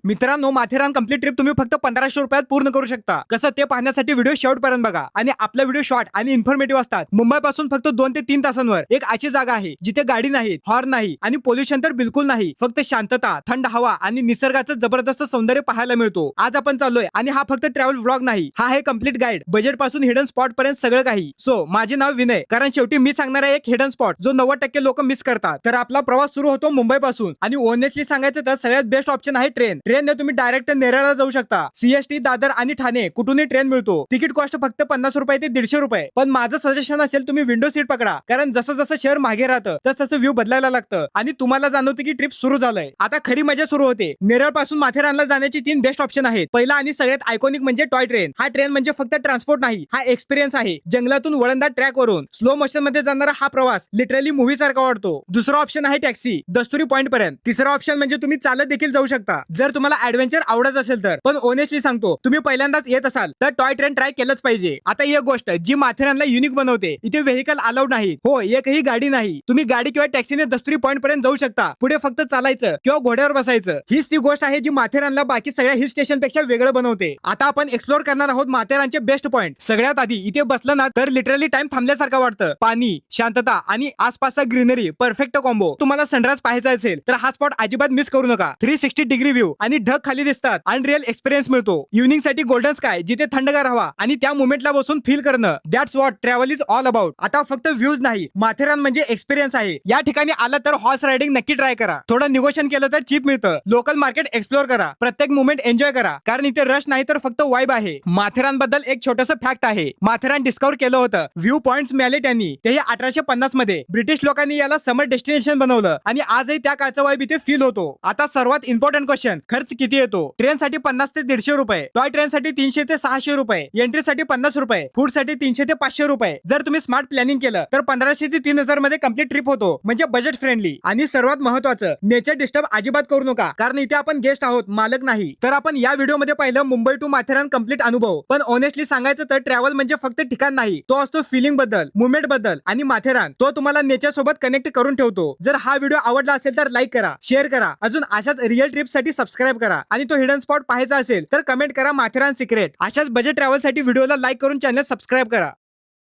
मित्रांनो, Matheran complete trip तुम्ही फक्त 1500 रुपयात पूर्ण करू शकता. कसं ते पाहण्यासाठी व्हिडिओ शेवटपर्यंत बघा. आणि आपला व्हिडिओ शॉर्ट आणि इन्फॉर्मेटिव्ह असतात. मुंबई पासून फक्त 2 ते 3 तासांवर एक अशी जागा आहे जिथे गाडी नाही, हॉर्न नाही आणि पोल्युशन तर बिलकुल नाही. फक्त शांतता, थंड हवा आणि निसर्गाचं जबरदस्त सौंदर्य पाहायला मिळतो. आज आपण चाललोय आणि हा फक्त ट्रॅव्हल व्लॉग नाही, हा आहे कंप्लीट गाईड. बजेट पासून हिडन स्पॉट पर्यंत सगळं काही. सो माझे नाव विनय, कारण शेवटी मी सांगणार आहे एक हिडन स्पॉट जो 90% लोक मिस करतात. तर आपला प्रवास सुरू होतो मुंबई पासून आणि ओनेस्टली सांगायचं तर सगळ्यात बेस्ट ऑप्शन आहे ट्रेन. ट्रेनने तुम्ही डायरेक्ट नेरळला जाऊ शकता. सीएसटी, दादर आणि ठाणे कुठूनही ट्रेन मिळतो. तिकीट कॉस्ट फक्त 50 रुपये ते 150 रुपये. पण माझं सजेशन असेल तुम्ही विंडो सीट पकडा, कारण जसं जसं शहर मागे राहतं तसं व्ह्यू बदलायला लागतं आणि तुम्हाला जाणवतं की ट्रिप सुरू झालंय. आता खरी मजा सुरू होते. नेरळ पासून माथेरानला जाण्याची 3 बेस्ट ऑप्शन आहेत. पहिला आणि सगळ्यात आयकॉनिक म्हणजे टॉय ट्रेन. हा ट्रेन म्हणजे फक्त ट्रान्सपोर्ट नाही, हा एक्सपिरियन्स आहे. जंगलातून वळणदार ट्रॅक वरून स्लो मोशन मध्ये जाणारा हा प्रवास लिटरली मूव्ही सारखा वाटतो. दुसरा ऑप्शन आहे टॅक्सी, दस्तुरी पॉइंट पर्यंत. तिसरा ऑप्शन म्हणजे तुम्ही चालत देखील जाऊ शकता जर तुम्हाला ऍडव्हेंचर आवडत असेल तर. पण ओनेस्टली सांगतो, तुम्ही पहिल्यांदाच येत असाल तर टॉय ट्रेन ट्राय केलंच पाहिजे. आता एक गोष्ट जी माथेरानला युनिक बनवते, इथे व्हेकल अलाउड नाही. हो, एकही गाडी नाही. तुम्ही गाडी किंवा टॅक्सीने दस्तुरी पॉइंट पर्यंत जाऊ शकता. पुढे फक्त चालायचं किंवा घोड्यावर बसायचं. हीच ती गोष्ट आहे जी माथेरानला बाकी सगळ्या हिल स्टेशन पेक्षा वेगळं बनवते. आता आपण एक्सप्लोर करणार आहोत माथेरानचे बेस्ट पॉइंट. सगळ्यात आधी इथे बसलं ना तर लिटरली टाइम थांबल्यासारखं वाटतं. पाणी, शांतता आणि आसपासचा ग्रीनरी परफेक्ट कॉम्बो. तुम्हाला सनराइज पाहायचा असेल तर हा स्पॉट अजिबात मिस करू नका. 360 डिग्री व्ह्यू आणि ढग खाली दिसतात. अनरियल एक्सपिरियन्स मिळतो. इव्हनिंग साठी गोल्डन स्काय, जिथे थंडगार हवा आणि त्या मोमेंटला बसून फील करणं. That's what travel is all about. आता फक्त व्ह्यूज नाही, माथेरान म्हणजे एक्सपिरियन्स आहे. या ठिकाणी आलं तर हॉर्स रायडिंग नक्की ट्राय करा. थोडं निगोशिएशन केलं तर चीप मिळतं. लोकल मार्केट एक्सप्लोर करा. प्रत्येक मोमेंट एन्जॉय करा, कारण इथे रश नाही तर फक्त वाइब आहे. माथेरान बद्दल एक छोटंसं फॅक्ट आहे. माथेरान डिस्कवर केलं होतं, व्ह्यू पॉइंट्स मिळाले त्यांनी, तेही 1850 मध्ये. ब्रिटिश लोकांनी याला समर डेस्टिनेशन बनवलं आणि आजही त्या काळचा वाइब इथे फील होतो. आता सर्वात इम्पॉर्टंट क्वेश्चन, खर्च किती येतो? ट्रेन साठी 50 ते 150 रुपये, टॉय ट्रेन साठी 300 ते 600 रुपये, एंट्री साठी 50 रुपये, फूड साठी 300 ते 500 रुपये. जर तुम्ही स्मार्ट प्लॅनिंग केलं तर 1500 ते 3000 मध्ये कंप्लीट ट्रिप होतो. म्हणजे बजेट फ्रेंडली. आणि सर्वात महत्वाचं, नेचर डिस्टर्ब अजिबात करू नका, कारण इथे आपण गेस्ट आहोत, मालक नाही. तर आपण या व्हिडिओ मध्ये पाहिलं मुंबई टू माथेरान कंप्लीट अनुभव. पण ऑनेस्टली सांगायचं तर ट्रॅव्हल म्हणजे फक्त ठिकाण नाही, तो असतो फिलिंग बद्दल, मुवमेंट बद्दल. आणि माथेरान तो तुम्हाला नेचर सोबत कनेक्ट करून ठेवतो. जर हा व्हिडिओ आवडला असेल तर लाईक करा, शेअर करा. अजून अशाच रिअल ट्रिप साठी सबस्क्राईब करा. आणि तो हिडन स्पॉट पाहायचा असेल तर कमेंट करा माथेरान सिक्रेट. अशाच बजेट ट्रॅव्हल साठी व्हिडिओला लाईक करून चॅनल सबस्क्राईब करा.